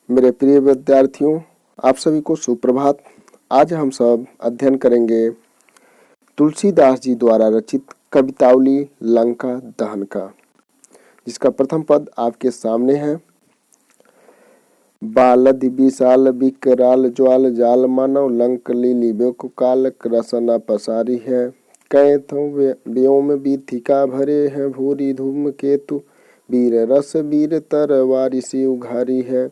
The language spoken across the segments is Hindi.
मेरे प्रिय विद्यार्थियों, आप सभी को सुप्रभात। आज हम सब अध्ययन करेंगे तुलसीदास जी द्वारा रचित कवितावली लंका दहन का, जिसका प्रथम पद आपके सामने है। बालद विशाल विकराल ज्वाल जाल मानव लंक लीली बेको काल रसना पसारी है। कैथों व्योम बीथिका भरे हैं भूरी धूम केतु वीर रस वीर तरवारी सी उघारी है।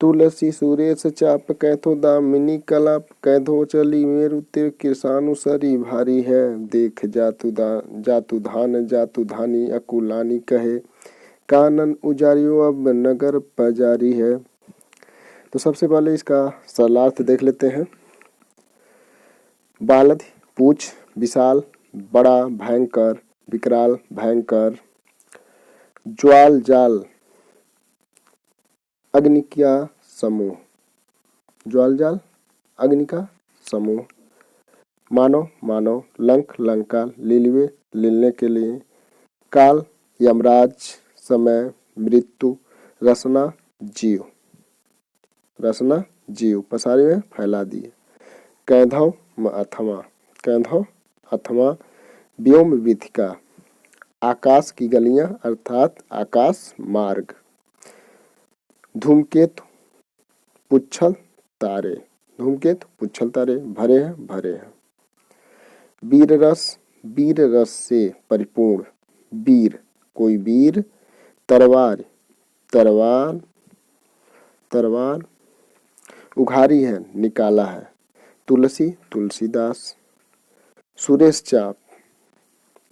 तुलसी सुरेश चाप कैथो दामिनी कलाप कैथो चली मेरु तिर किसानु सरी भारी है। देख जातु धान जातु धानी अकुलानी कहे कानन उजारियो अब नगर पजारी है। तो सबसे पहले इसका सरलार्थ देख लेते हैं। बालद पूछ, विशाल बड़ा भयंकर, विकराल भयंकर, ज्वाल जाल अग्नि का समूह, ज्वाल जाल अग्नि का समूह, मानव मानव लंक लंका लीलवे लीलने के लिए, काल यमराज समय मृत्यु, रसना जीव, रसना जीव पसारी में फैला दिए, कैधव अथवा, कैधव अथवा व्योम विथिका आकाश की गलियां अर्थात आकाश मार्ग, धूमकेतु पुच्छल तारे, धूमकेतु पुच्छल तारे भरे हैं। वीर रस से परिपूर्ण, वीर कोई वीर, तरवार तरवार उघारी है निकाला है, तुलसी तुलसीदास, सुरेश चाप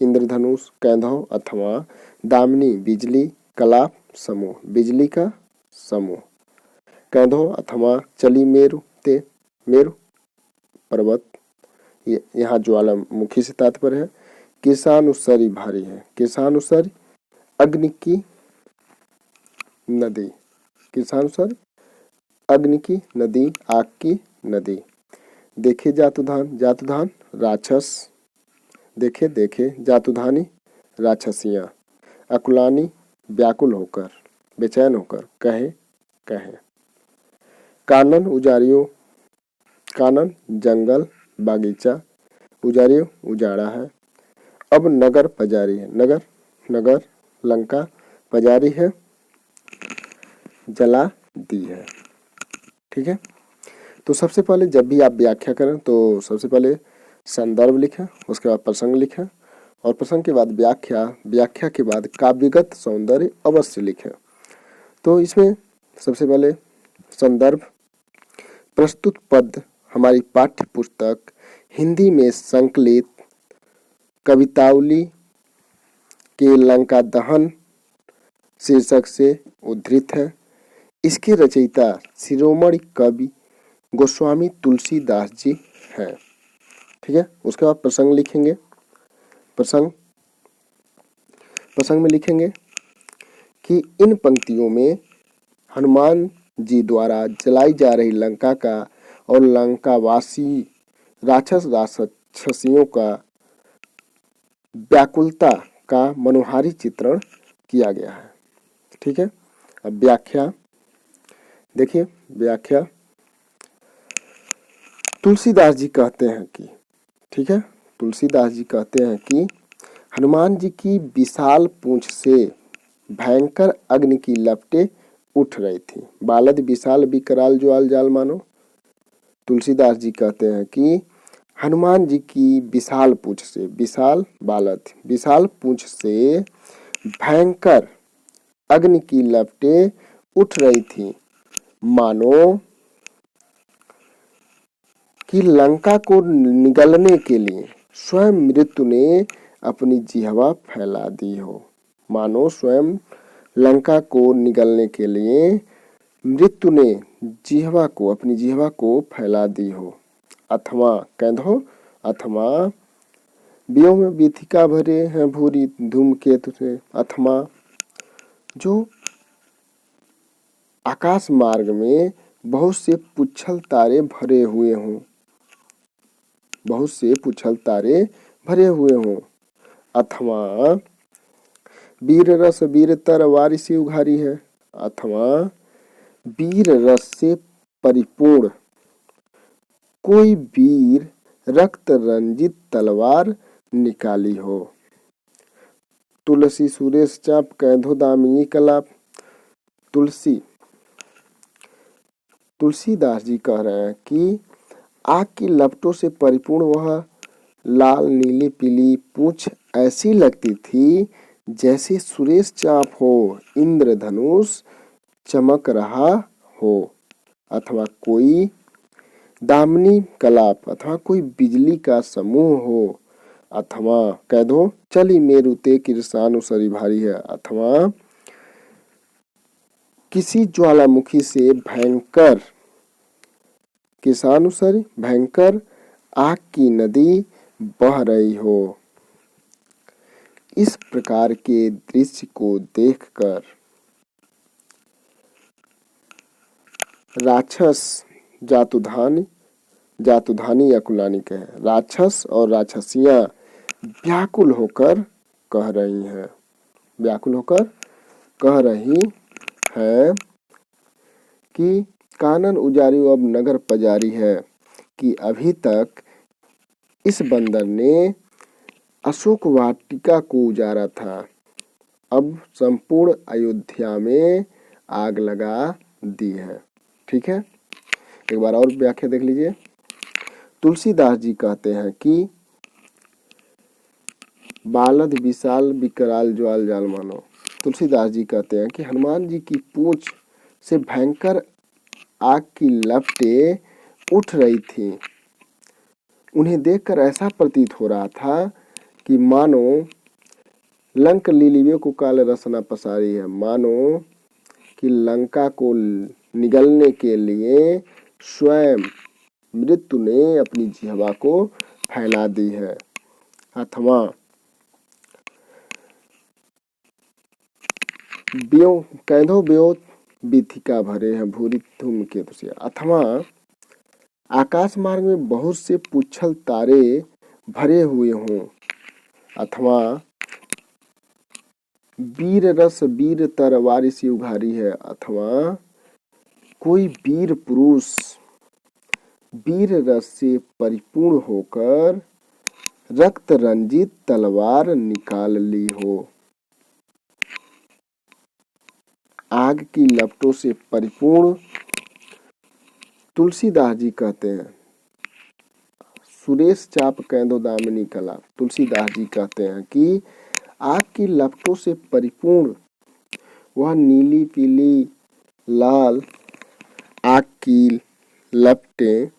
इंद्रधनुष, कैंधव अथवा दामिनी बिजली, कलाप समूह बिजली का समूह, कैंधव अथवा चली मेरु ते मेरु पर्वत, यहाँ ज्वालामुखी से तात्पर्य है। किसानुसरी भारी है, किसानुसरी अग्नि की नदी, किसानुसरी अग्नि की नदी, आग की नदी। देखे जातुधान राक्षस, देखे जातुधानी राक्षसियां, अकुलानी व्याकुल होकर बेचैन होकर, कहे कानन उजारियो, कानन जंगल बागीचा, उजारियो उजाड़ा है। अब नगर पजारी है, नगर लंका पजारी है जला दी है। ठीक है, तो सबसे पहले जब भी आप व्याख्या करें तो सबसे पहले संदर्भ लिखें, उसके बाद प्रसंग लिखें और प्रसंग के बाद व्याख्या के बाद काव्यगत सौंदर्य अवश्य लिखें। तो इसमें सबसे पहले संदर्भ, प्रस्तुत पद हमारी पाठ्य पुस्तक हिंदी में संकलित कवितावली के लंका दहन शीर्षक से उद्धृत है। इसके रचयिता शिरोमणि कवि गोस्वामी तुलसीदास जी हैं। ठीक है, उसके बाद प्रसंग लिखेंगे। प्रसंग में लिखेंगे कि इन पंक्तियों में हनुमान जी द्वारा जलाई जा रही लंका का और लंकावासी राक्षसियों का व्याकुलता का मनोहारी चित्रण किया गया है। ठीक है, अब व्याख्या देखिए। व्याख्या, तुलसीदास जी कहते हैं कि, ठीक है, तुलसीदास जी कहते हैं कि हनुमान जी की विशाल पूंछ से भयंकर अग्नि की लपटें उठ रही थी। बालद विशाल विकराल ज्वाल जाल मानो। तुलसीदास जी कहते हैं कि हनुमान जी की विशाल पूंछ से, विशाल बालद, विशाल पूंछ से भयंकर अग्नि की लपटें उठ रही थी, मानो कि लंका को निगलने के लिए स्वयं मृत्यु ने अपनी जिह्वा फैला दी हो, मानो स्वयं लंका को निगलने के लिए मृत्यु ने अपनी जिह्वा को फैला दी हो। अथवा कैंधो अथवा व्योम बीथिका भरे हैं भूरी धूमकेतु से, अथवा जो आकाश मार्ग में बहुत से पुच्छल तारे भरे हुए हों, बहुत से पुच्छल तारे भरे हुए हों, अथवा वीर रस वीर तरवारी सी उघारी है, अथवा वीर रस से परिपूर्ण, कोई वीर रक्त रंजित तलवार निकाली हो। तुलसी सुरेश चाप कैंधो दामिनी कलाप। तुलसीदास जी कह रहे हैं कि आग की लपटों से परिपूर्ण वह लाल नीली पीली पूंछ ऐसी लगती थी जैसे सुरेश चाप हो, इंद्रधनुष चमक रहा हो, अथवा कोई दामिनी कलाप अथवा कोई बिजली का समूह हो, अथवा कह दो चली मेरु ते किरसानुसरी भारी है, अथवा किसी ज्वालामुखी से भयंकर किरसानुसरी भयंकर आग की नदी बह रही हो। इस प्रकार के दृश्य को देखकर राक्षस जातुधानी अकुलानी कहे, राक्षस और राक्षसियां व्याकुल होकर कह रही हैं, कि कानन उजारी अब नगर पजारी है, कि अभी तक इस बंदर ने अशोक वाटिका को उजारा था, अब संपूर्ण अयोध्या में आग लगा दी है। ठीक है, एक बार और व्याख्या देख लीजिए। तुलसीदास जी कहते हैं कि बालद विशाल विकराल ज्वाल जाल मानो। तुलसीदास जी कहते हैं कि हनुमान जी की पूंछ से भयंकर आग की लपटें उठ रही थी। उन्हें देखकर ऐसा प्रतीत हो रहा था कि मानो लंक लीलिवे को काल रसना पसारी है, मानो कि लंका को निगलने के लिए स्वयं मृत्यु ने अपनी जिह्वा को फैला दी है, अथवा कैंधो ब्यो बीथिका भरे हैं भूरी धूम केतु से, अथवा आकाश मार्ग में बहुत से पुच्छल तारे भरे हुए हों, अथवा वीर रस वीर तरवारी सी उघारी है, अथवा कोई वीर पुरुष वीर रस से परिपूर्ण होकर रक्त रंजित तलवार निकाल ली हो। आग की लपटों से परिपूर्ण तुलसीदास जी कहते हैं, सुरेश चाप कैंदो दामिनी कला। तुलसीदास जी कहते हैं कि आग की लपटों से परिपूर्ण वह नीली पीली लाल आग की लपटें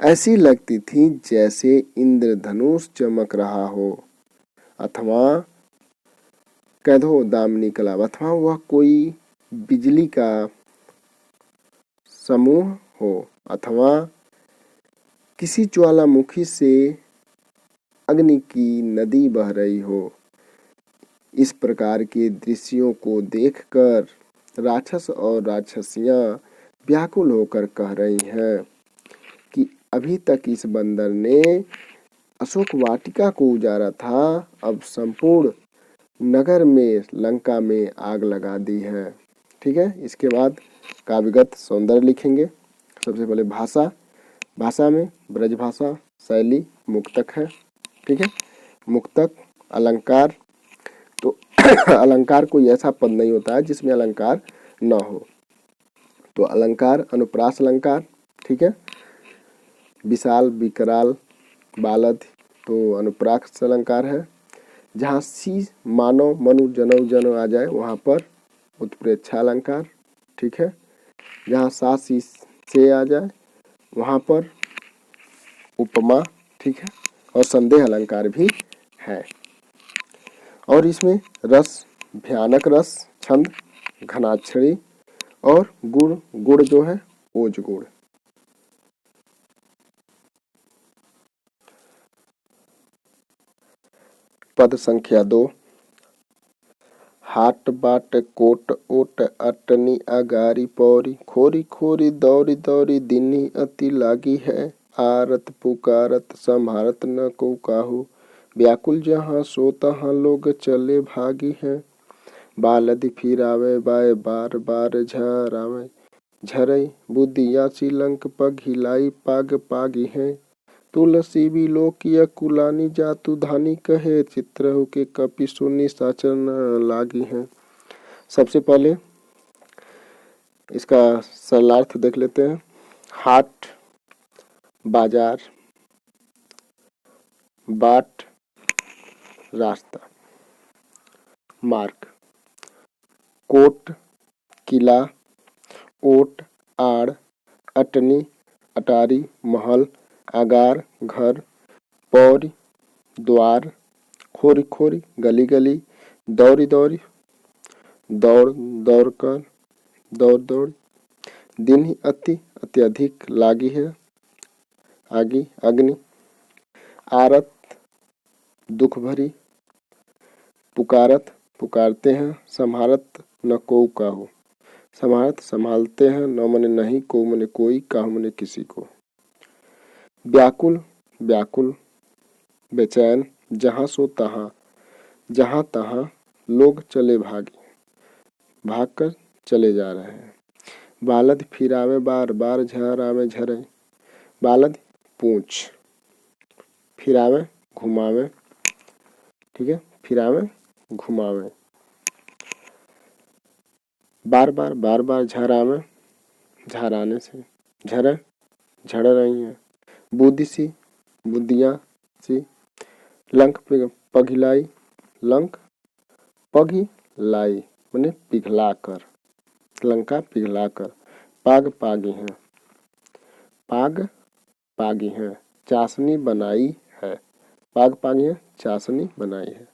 ऐसी लगती थी जैसे इंद्रधनुष चमक रहा हो, अथवा कह दो दामिनी कला, अथवा वह कोई बिजली का समूह हो, अथवा किसी ज्वालामुखी से अग्नि की नदी बह रही हो। इस प्रकार के दृश्यों को देखकर राक्षस और राक्षसियां व्याकुल होकर कह रही हैं कि अभी तक इस बंदर ने अशोक वाटिका को उजारा था, अब संपूर्ण नगर में लंका में आग लगा दी है। ठीक है, इसके बाद काव्यगत सौंदर्य लिखेंगे। सबसे पहले भाषा में ब्रज भाषा शैली मुक्तक है। ठीक है, मुक्तक अलंकार, तो अलंकार कोई ऐसा पद नहीं होता है जिसमें अलंकार न हो, तो अलंकार अनुप्रास अलंकार। ठीक है, विशाल विकराल बालद तो अनुप्रास अलंकार है। जहाँ सी मानव मनु जनव जन आ जाए वहाँ पर उत्प्रेक्षा अलंकार। ठीक है, जहाँ सा सी से आ जाए वहाँ पर उपमा। ठीक है, और संदेह अलंकार भी है। और इसमें रस भयानक रस, छंद घनाक्षरी और गुण जो है ओज गुण। पद संख्या 2। हाट बाट कोट ओट अटनी अगारी पौरी, खोरी खोरी दौरी दौरी दिनी अति लागी है, आरत पुकारत संभारत न को काहू, व्याकुल जहाँ सो तहाँ लोग चले भागी हैं, बालदि फिरावे बाय बार बार झरावे, झरई बुद्धियासी लंक पग हिलाई पाग पागी है। तुलसी बिलोकिया कुलानी जातु धानी कहे चित्रहु के कपि सुनी साचर न लागी है। सबसे पहले इसका सरलार्थ देख लेते हैं। हाट, बाजार, बाट, रास्ता, मार्ग, कोट, किला, ओट, आड़, अटनी, अटारी, महल, आगार, घर, पौरी, द्वार, खोरी खोरी, गली गली, दौरी दौरी, दौड़ दौड़ कर, दौड़ दौड़, दिन ही अति अत्यधिक, लागी है, आगी, अग्नि, आरत दुख भरी, पुकारत पुकारते हैं, संभारत न को काहू, संभारत संभालते हैं, न मने नहीं, को मने कोई, काहू मने किसी को। व्याकुल व्याकुल, बेचैन, जहाँ सो तहाँ, जहाँ तहाँ, लोग चले भागे, भाग कर चले जा रहे हैं। बालद फिरावे बार बार, झरावे झरे, बालद पूंछ, फिरावे घुमावे, ठीक है, फिरावे घुमावे, बार बार बार बार झरावे, झराने से, झरे झड़ रही है, बुद्धि सी बुद्धियाँ सी, लंक पघिलाई, लंक पघी लाई माने पिघला कर, लंका पिघला कर, पाग पागी है, पाग पागी है, चाशनी बनाई है, पाग पागी है, चाशनी बनाई है।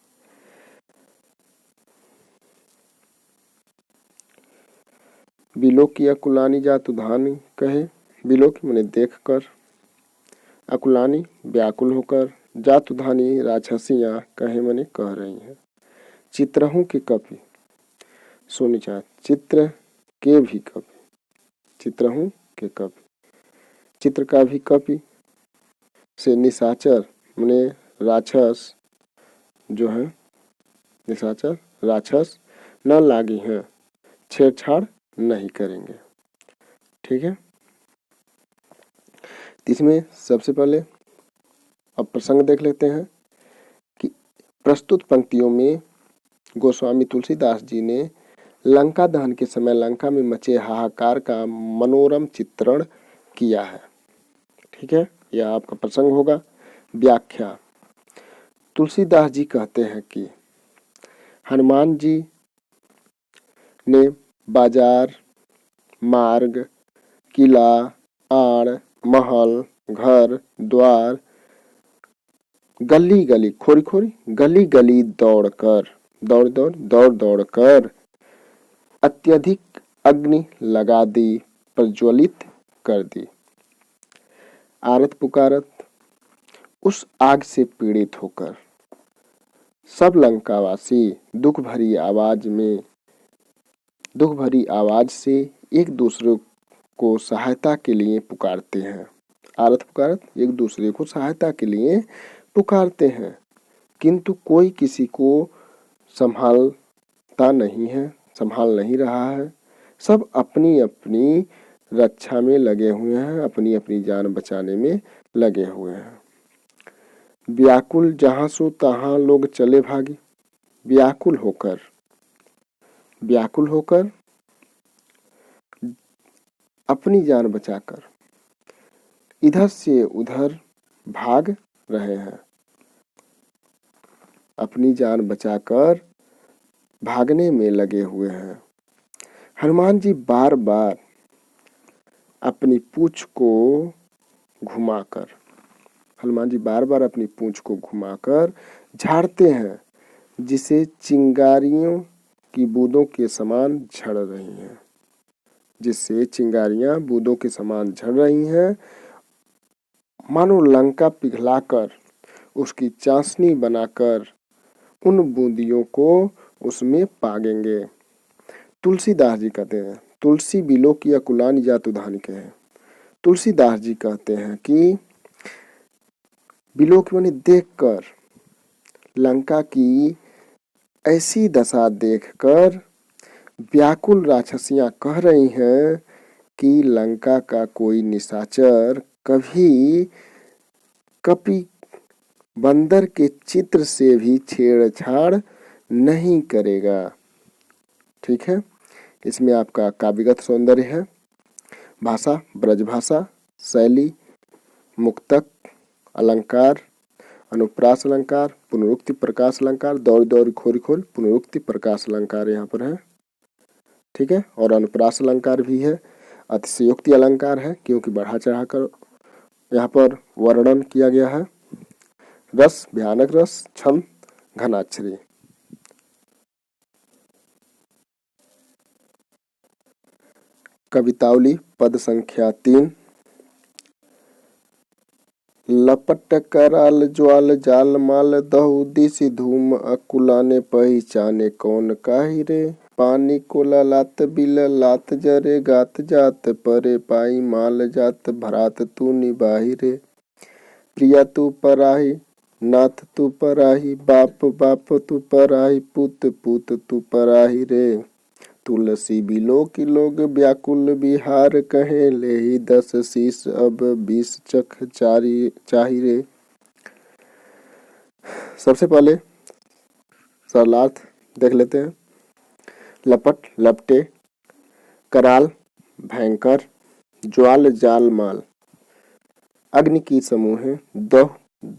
बिलोकी अकुलानी जातु धानी कहे, बिलोकी माने देख कर, अकुलानी व्याकुल होकर, जातु धानी राक्षसियां कहे माने कह रही हैं। चित्रहूँ के कपि, सोनी चाँद, चित्र के भी कपि, चित्रहूँ के कपि, चित्र का भी कपि से निशाचर माने राक्षस जो है, निशाचर राक्षस न लागी हैं, छेड़छाड़ नहीं करेंगे, ठीक है। इसमें सबसे पहले अब प्रसंग देख लेते हैं कि प्रस्तुत पंक्तियों में गोस्वामी तुलसीदास जी ने लंका दहन के समय लंका में मचे हाहाकार का मनोरम चित्रण किया है, ठीक है। यह आपका प्रसंग होगा। व्याख्या, तुलसीदास जी कहते हैं कि हनुमान जी ने बाजार, मार्ग, किला, आड़, महल, घर, द्वार, गली गली, खोरी खोरी, गली गली दौड़ दौड़ कर अत्यधिक अग्नि लगा दी, प्रज्वलित कर दी। आरत पुकारत, उस आग से पीड़ित होकर सब लंकावासी दुख भरी आवाज से एक दूसरे को सहायता के लिए पुकारते हैं। आरत पुकारत, एक दूसरे को सहायता के लिए पुकारते हैं, किंतु कोई किसी को संभालता नहीं है, संभाल नहीं रहा है। सब अपनी अपनी रक्षा में लगे हुए हैं, अपनी अपनी जान बचाने में लगे हुए हैं। व्याकुल, जहाँ सो तहाँ लोग चले भागे, व्याकुल होकर अपनी जान बचाकर इधर से उधर भाग रहे हैं, अपनी जान बचाकर भागने में लगे हुए हैं। हनुमान जी बार बार अपनी पूंछ को घुमाकर, हनुमान जी बार बार अपनी पूंछ को घुमाकर झाड़ते हैं, जिसे चिंगारियों की बूंदों के समान झड़ रही हैं, जिससे चिंगारियां बूंदों के समान झड़ रही हैं, मानो लंका पिघलाकर उसकी चाशनी बनाकर उन बूंदियों को उसमें पागेंगे। तुलसीदास जी कहते हैं, तुलसी बिलोकी अकुलानी जातु धानी कहे। तुलसीदास जी कहते हैं कि बिलोकी माने देखकर, लंका की ऐसी दशा देखकर व्याकुल राक्षसियां कह रही हैं कि लंका का कोई निशाचर कभी कपि बंदर के चित्र से भी छेड़छाड़ नहीं करेगा। ठीक है, इसमें आपका काव्यगत सौंदर्य है, भाषा ब्रजभाषा, शैली मुक्तक, अलंकार अनुप्रास अलंकार, पुनरुक्ति प्रकाश अलंकार, दौड़ दौड़ खोरी खोल पुनरुक्ति प्रकाश अलंकार यहाँ पर है। ठीक है, और अनुप्रास अलंकार भी है, अतिशयोक्ति अलंकार है क्योंकि बढ़ा चढ़ाकर यहाँ पर वर्णन किया गया है, रस भयानक रस, छंद घनाक्षरी। कवितावली पद संख्या 3। लपट कराल ज्वाल जाल माल दहु दिशि धूम अकुलाने पहचाने कौन काही रे। पानी को ललात बिल लात जरे गात जात परे पाई माल जात भरात तू निबाही रे। प्रिया तू पराही नाथ तू पराही बाप बाप तू पराही पुत पुत तू पराही रे। तुलसी बिलो की लोग व्याकुल बिहार कहे ले ही 10 शीस अब 20 चख चाही रे। सबसे पहले सरलार्थ देख लेते हैं। लपट लपटे, कराल भयंकर, ज्वाल जाल माल अग्नि की समूह है, दह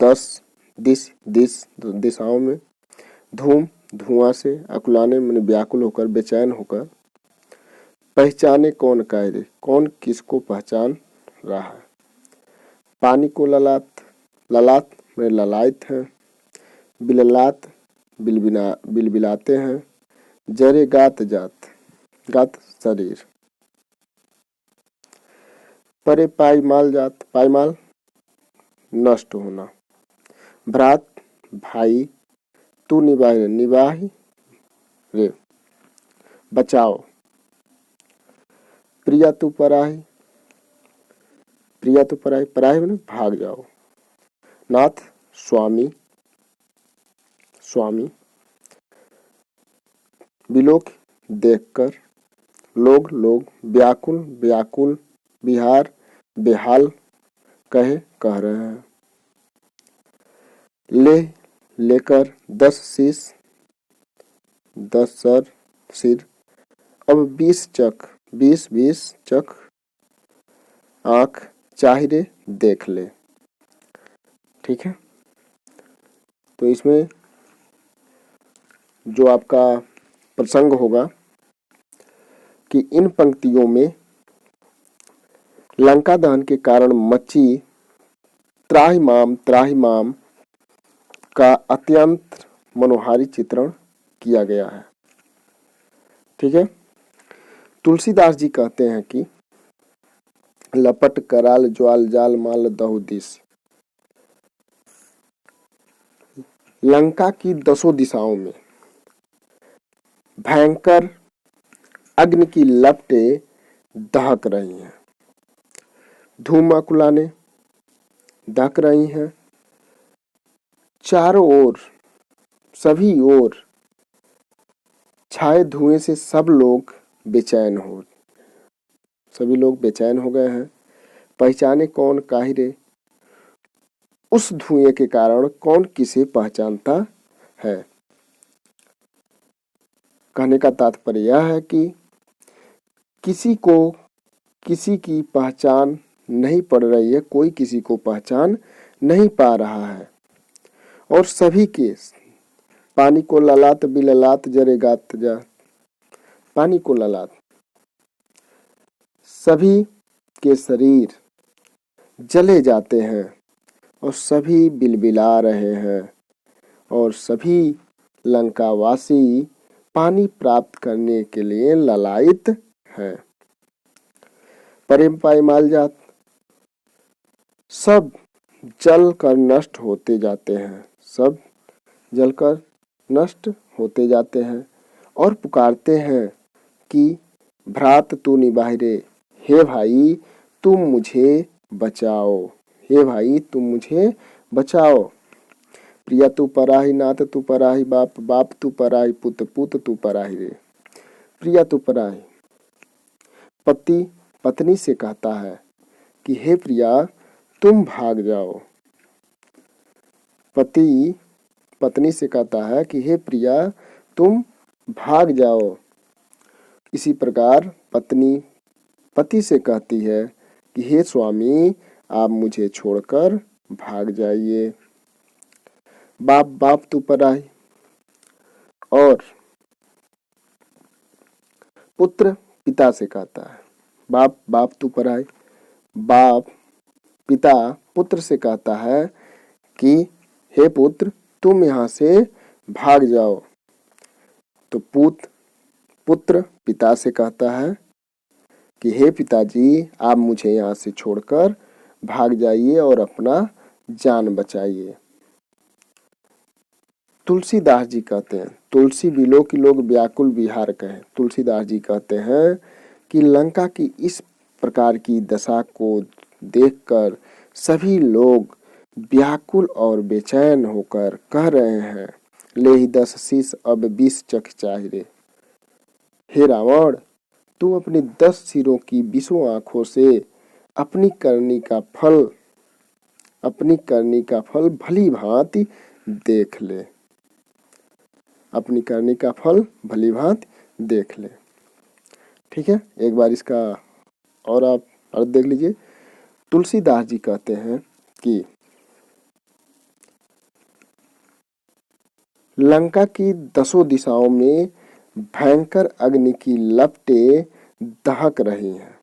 10 दिश दिशाओं में, धूम धुआं से, अकुलाने मैंने व्याकुल होकर बेचैन होकर, पहचाने कौन कायरे कौन किसको पहचान रहा है। पानी को ललात ललात में ललायत है, बिललात बिलबिलाते हैं, जरे गात जात गात शरीर, परे पाईमाल जात पाईमाल नष्ट होना, भ्रात भाई तू निभाही निभाही रे बचाओ, प्रिया तू पराही पराही में भाग जाओ, नाथ स्वामी बिलोक देखकर, लोग व्याकुल बिहार बेहाल कह रहे हैं, लेकर 10 शीश 10 सर सिर, अब 20 चख आँख चाहिए देख ले। ठीक है, तो इसमें जो आपका प्रसंग होगा कि इन पंक्तियों में लंका दहन के कारण मची त्राहिमाम का अत्यंत मनोहारी चित्रण किया गया है। ठीक है, तुलसीदास जी कहते हैं कि लपट कराल ज्वाल जाल माल दहु दिश, लंका की 10 दिशाओं में भयंकर अग्नि की लपटें दहक रही हैं, धूम अकुलाने दहक रही हैं, चारों ओर सभी ओर छाए धुएं से सभी लोग बेचैन हो गए हैं। पहचाने कौन काहिरे, उस धुएं के कारण कौन किसे पहचानता है। कहने का तात्पर्य यह है कि किसी को किसी की पहचान नहीं पड़ रही है, कोई किसी को पहचान नहीं पा रहा है, और सभी के पानी को ललात बिललात जरे गात जा, पानी को ललात सभी के शरीर जले जाते हैं और सभी बिलबिला रहे हैं, और सभी लंकावासी पानी प्राप्त करने के लिए ललायित हैं। प्रेम पाईमाल जात, सब जल कर नष्ट होते जाते हैं, सब जलकर नष्ट होते जाते हैं और पुकारते हैं कि भ्रात तू निबाही रे, हे भाई तुम मुझे बचाओ, हे भाई तुम मुझे बचाओ। प्रिया तू पराही नाथ तू पराही बाप बाप तू पराही पुत पुत तू पराही रे। प्रिया तू पराही, पति पत्नी से कहता है कि हे प्रिया तुम भाग जाओ। पति पत्नी से कहता है कि हे प्रिया तुम भाग जाओ। इसी प्रकार पत्नी पति से कहती है कि हे स्वामी आप मुझे छोड़कर भाग जाइए। बाप बाप तू पराई। और पुत्र पिता से कहता है, बाप बाप तू पराई। बाप पिता पुत्र से कहता है कि हे पुत्र तुम यहाँ से भाग जाओ। तो पुत्र पिता से कहता है कि हे पिताजी आप मुझे यहाँ से छोड़कर भाग जाइए और अपना जान बचाइए। तुलसीदास जी कहते हैं, तुलसी बिलो की लोग व्याकुल विहार कहें। तुलसीदास जी कहते हैं कि लंका की इस प्रकार की दशा को देखकर सभी लोग व्याकुल और बेचैन होकर कह रहे हैं, ले ही 10 शीश अब 20 चख चाहिए। हे रावण तू अपनी 10 सिरों की 20 आंखों से अपनी करनी का फल भली भांति देख ले। अपनी करनी का फल भली भांति देख ले। ठीक है, एक बार इसका और आप अर्थ देख लीजिए। तुलसीदास जी कहते हैं कि लंका की 10 दिशाओं में भयंकर अग्नि की लपटें दहक रही हैं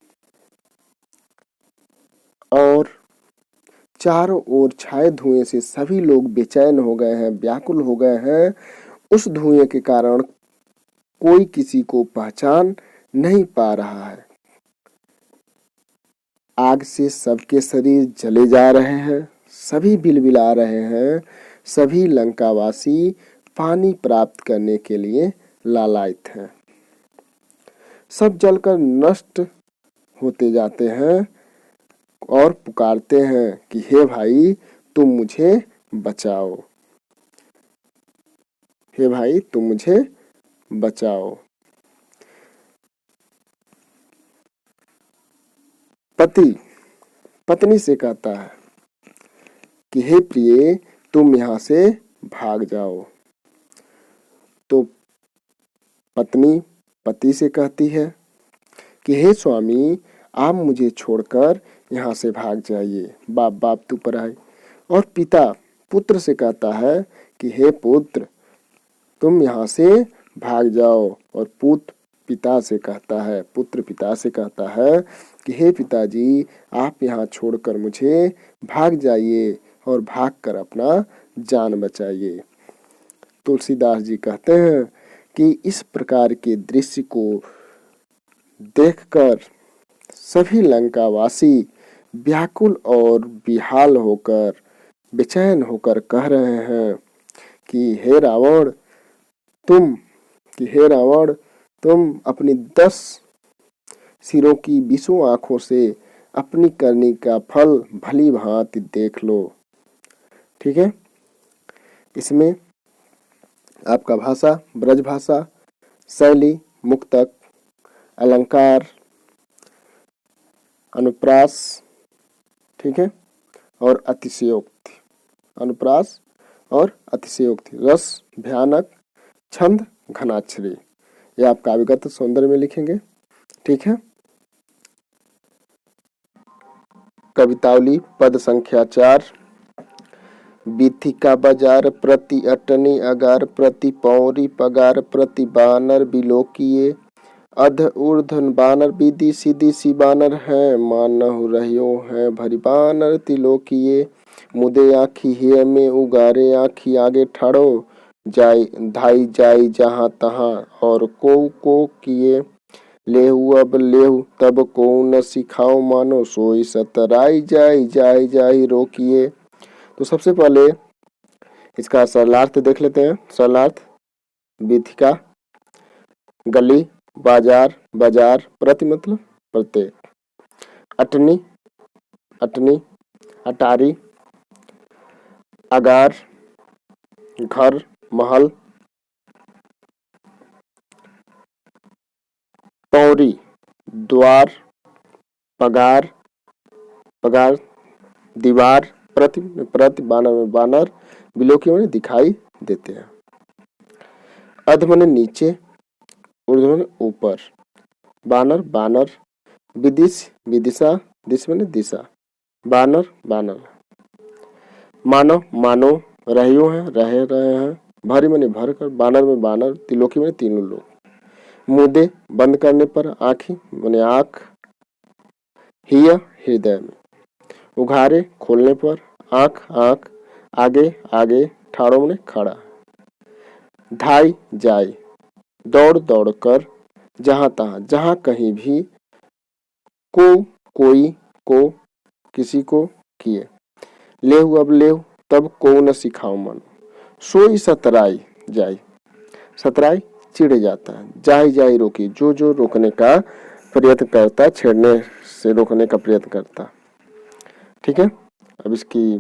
और चारों ओर छाए धुएं से सभी लोग बेचैन हो गए हैं, व्याकुल हो गए हैं। उस धुएं के कारण कोई किसी को पहचान नहीं पा रहा है। आग से सबके शरीर जले जा रहे हैं, सभी बिलबिला रहे हैं। सभी लंकावासी पानी प्राप्त करने के लिए लालायित हैं। सब जलकर नष्ट होते जाते हैं और पुकारते हैं कि हे भाई तुम मुझे बचाओ। हे भाई तुम मुझे बचाओ। पति पत्नी से कहता है कि हे प्रिय तुम यहाँ से भाग जाओ। तो पत्नी पति से कहती है कि हे स्वामी आप मुझे छोड़कर यहाँ से भाग जाइए। बाप बाप तू पराई। और पिता पुत्र से कहता है कि हे पुत्र तुम यहाँ से भाग जाओ। और पुत्र पिता से कहता है कि हे पिताजी आप यहाँ छोड़कर मुझे भाग जाइए और भागकर अपना जान बचाइए। तुलसीदास जी कहते हैं कि इस प्रकार के दृश्य को देखकर सभी लंकावासी व्याकुल और बेहाल होकर बेचैन होकर कह रहे हैं कि हे रावण तुम अपनी 10 सिरों की 20 आंखों से अपनी करनी का फल भली भांति देख लो। ठीक है, इसमें आपका भाषा ब्रज भाषा, शैली, मुक्तक, अलंकार, अनुप्रास, ठीक है, और अतिशयोक्ति। अनुप्रास और अतिशयोक्ति, रस, भयानक, छंद, घनाक्षरी, ये आप काव्यगत सौंदर्य में लिखेंगे। ठीक है, कवितावली पद संख्या 4। बीथिका बाजार प्रति अटनी अगार प्रति पौरी पगार प्रति बानर बिलोकिए अध ऊर्धन बानर विधि सीधी सी बानर हैं मानहु रहियो हैं भरी बानर तिलोकिए मुदे आखी हे में उगारे आखी आगे ठाड़ो जाई धाई जाई जहाँ तहाँ और को किए लेहु अब लेहु तब को न सिखाओ मानो सोई सतराई जाई जाई जाई रोकिए। तो सबसे पहले इसका सरलार्थ देख लेते हैं। सरलार्थ, बीथिका गली, बाजार बाजार, प्रति मतलब प्रत्येक, अटनी अटनी, अटारी, अगार घर महल, पौरी द्वार, पगार, पगार, दीवार, प्रति, प्रति, बानर में बानर, बिलोकी में दिखाई देते हैं। अध माने नीचे, ऊर्ध्व माने ऊपर, बानर बानर, विदिश विदिशा, दिश माने दिशा, बानर बानर, मानव मानो, रहियो है रहे रहे हैं, भारी माने भर कर, बानर में बानर, तिलोकी माने तीनों लोग, मुदे बंद करने पर, आँखी माने आँख, हिय हृदय में, उघारे खोलने पर, आँख आँख, आगे आगे, ठाड़ो माने खड़ा, धाई जाय, दौड़ दौड़ कर, जहां तहां जहां कहीं भी, को कोई को किसी को किए, लेहु अब लेहु तब को न सिखाओ मन, सोई सतराई जाय, सतराई चिढ़ जाता है, जाय जाय रोकी, जो जो रोकने का प्रयत्न करता, छेड़ने से रोकने का प्रयत्न करता। ठीक है, अब इसकी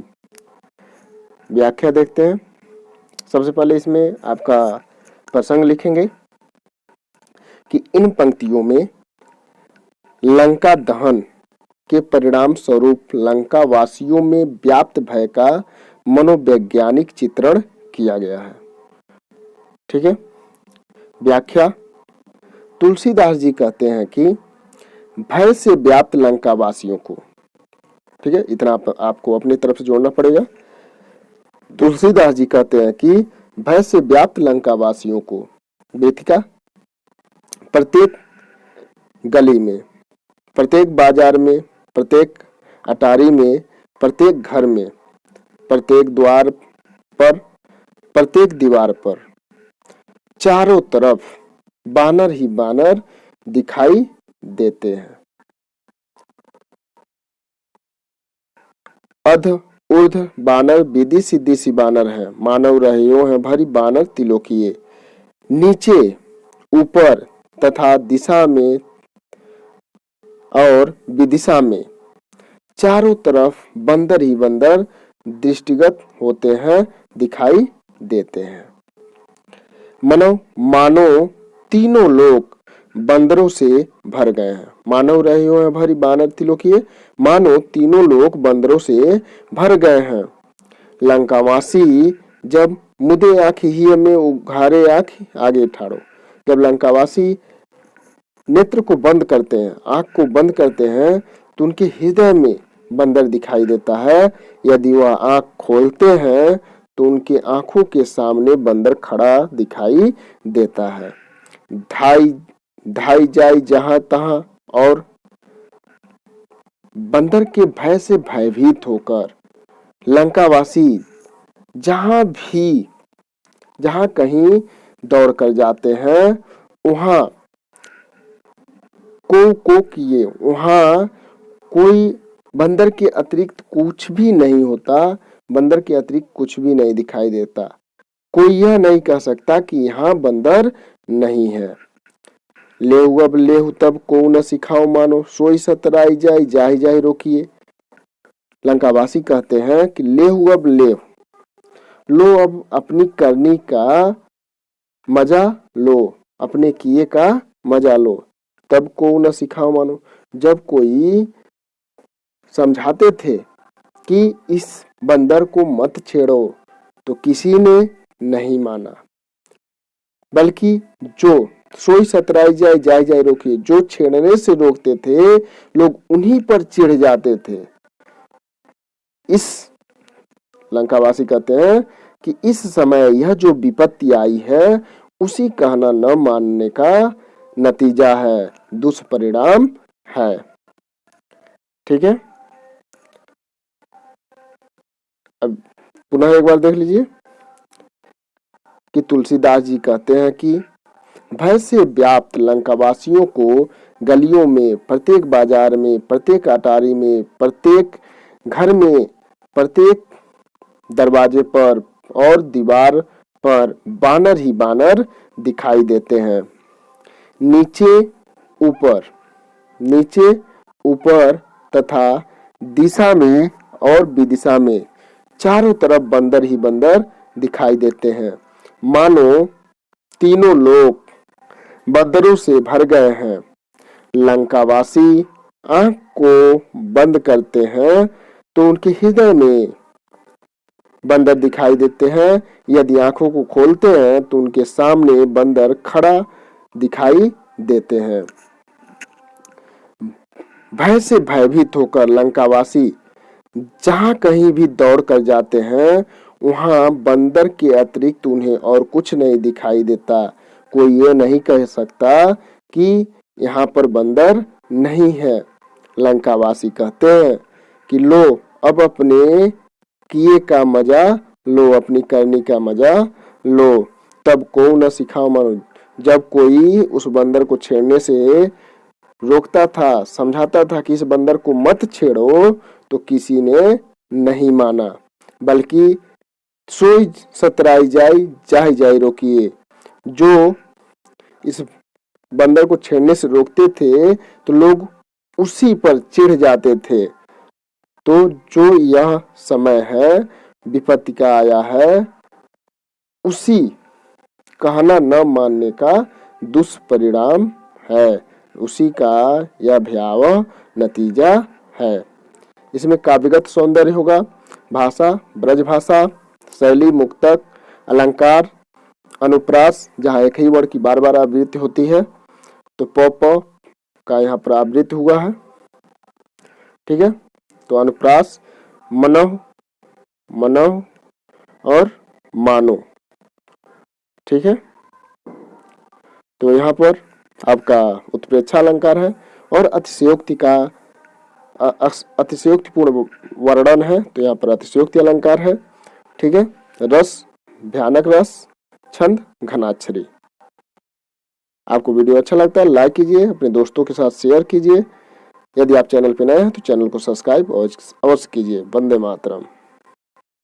व्याख्या देखते हैं। सबसे पहले इसमें आपका प्रसंग लिखेंगे कि इन पंक्तियों में लंका दहन के परिणाम स्वरूप लंका वासियों में व्याप्त भय का मनोवैज्ञानिक चित्रण किया गया है। ठीक है, व्याख्या, तुलसीदास जी कहते हैं कि भय से व्याप्त लंका वासियों को, ठीक है, इतना आपको अपनी तरफ से जोड़ना पड़ेगा। तुलसीदास जी कहते हैं कि भय से व्याप्त लंका वासियों को वेदिका, प्रत्येक गली में, प्रत्येक बाजार में, प्रत्येक अटारी में, प्रत्येक घर में, प्रत्येक द्वार पर, प्रत्येक दीवार पर, चारों तरफ बानर ही बानर दिखाई देते हैं। अध ऊर्ध बानर, विधि सिद्धि सी बानर है, मानव रहियो है भरी, बानर तिलोकिए, नीचे ऊपर तथा दिशा में और विदिशा में, चारों तरफ बंदर ही बंदर दृष्टिगत होते हैं, दिखाई देते हैं। मानो तीनों लोग बंदरों से भर गए हैं, मानव रहे हो हैं भरी, बानर तिलोकिए, मानो तीनों लोग बंदरों से भर गए हैं। लंकावासी जब मुदे आँख ही में, उघारे आँख आगे ठाड़ो, जब लंकावासी नेत्र को बंद करते हैं, आँख को बंद करते हैं, तो उनके हृदय में बंदर दिखाई देता है। यदि वह आँख खोलते हैं तो उनके आंखों के सामने बंदर खड़ा दिखाई देता है। धाई धाई जाय जहां तहां, और बंदर के भय से भयभीत होकर लंकावासी जहां कहीं दौड़ कर जाते हैं, वहां को किए, वहां कोई बंदर के अतिरिक्त कुछ भी नहीं होता, बंदर के अतिरिक्त कुछ भी नहीं दिखाई देता। कोई यह नहीं कह सकता कि यहाँ बंदर नहीं है। लेहु अब लेहु तब को न सिखाओ मानो, सोई सतराई जाय जाहि जाहि रोकिए। लंकावासी कहते हैं कि लेहु अब लेहु, लो अब अपनी करनी का मजा लो, अपने किए का मजा लो, तब को न सिखाओ मानो, जब कोई समझाते थे कि इस बंदर को मत छेड़ो तो किसी ने नहीं माना, बल्कि जो सोई सतराई जाय जाय जाय रोकिए, जो छेड़ने से रोकते थे लोग उन्हीं पर चिढ़ जाते थे। इस लंकावासी कहते हैं कि इस समय यह जो विपत्ति आई है उसी कहना न मानने का नतीजा है, दुष्परिणाम है। ठीक है, अब पुनः एक बार देख लीजिए कि तुलसीदास जी कहते हैं कि भय से व्याप्त लंकावासियों को गलियों में, प्रत्येक बाजार में, प्रत्येक अटारी में, प्रत्येक घर में, प्रत्येक दरवाजे पर और दीवार पर बानर ही बानर दिखाई देते हैं। नीचे ऊपर तथा दिशा में और विदिशा में, चारों तरफ बंदर ही बंदर दिखाई देते हैं। मानो तीनों लोग बंदरों से भर गए हैं। लंकावासी आंख को बंद करते हैं तो उनके हृदय में बंदर दिखाई देते हैं। यदि आंखों को खोलते हैं तो उनके सामने बंदर खड़ा दिखाई देते हैं। भय से भयभीत होकर लंकावासी जहां कहीं भी दौड़ कर जाते हैं वहां बंदर के अतिरिक्त उन्हें और कुछ नहीं दिखाई देता। कोई ये नहीं कह सकता कि यहाँ पर बंदर नहीं है। लंकावासी कहते हैं कि लो अब अपने किए का मजा लो, अपनी करनी का मजा लो। तब को न सिखाओ मनु। जब कोई उस बंदर को छेड़ने से रोकता था, समझाता था कि इस बंदर को मत छेड़ो, तो किसी ने नहीं माना, बल्कि सोई सतराई जाई जाहि जाई रोकिए। जो इस बंदर को छेड़ने से रोकते थे तो लोग उसी पर चिढ़ जाते थे। तो जो यह समय है विपत्ति का आया है, उसी कहना न मानने का दुष्परिणाम है, उसी का यह भयावह नतीजा है। इसमें काव्यगत सौंदर्य होगा, भाषा, ब्रज भाषा, शैली, मुक्तक, अलंकार, अनुप्रास, जहाँ एक ही वर्ड की बार बार आवृत्ति होती है, तो प का यहाँ पर आवृत्ति हुआ है। ठीक है, तो अनुप्रास मनोह, मनोह और मानो। ठीक है, तो यहाँ पर आपका उत्प्रेक्षा अलंकार है और अतिशयोक्ति का अतिशयोक्तिपूर्ण वर्णन है, तो यहाँ पर अतिशयोक्ति अलंकार है। ठीक है, रस, भयानक रस, छंद, घनाक्षरी। आपको वीडियो अच्छा लगता है लाइक कीजिए, अपने दोस्तों के साथ शेयर कीजिए। यदि आप चैनल पर नए हैं तो चैनल को सब्सक्राइब अवश्य कीजिए। वंदे मातरम।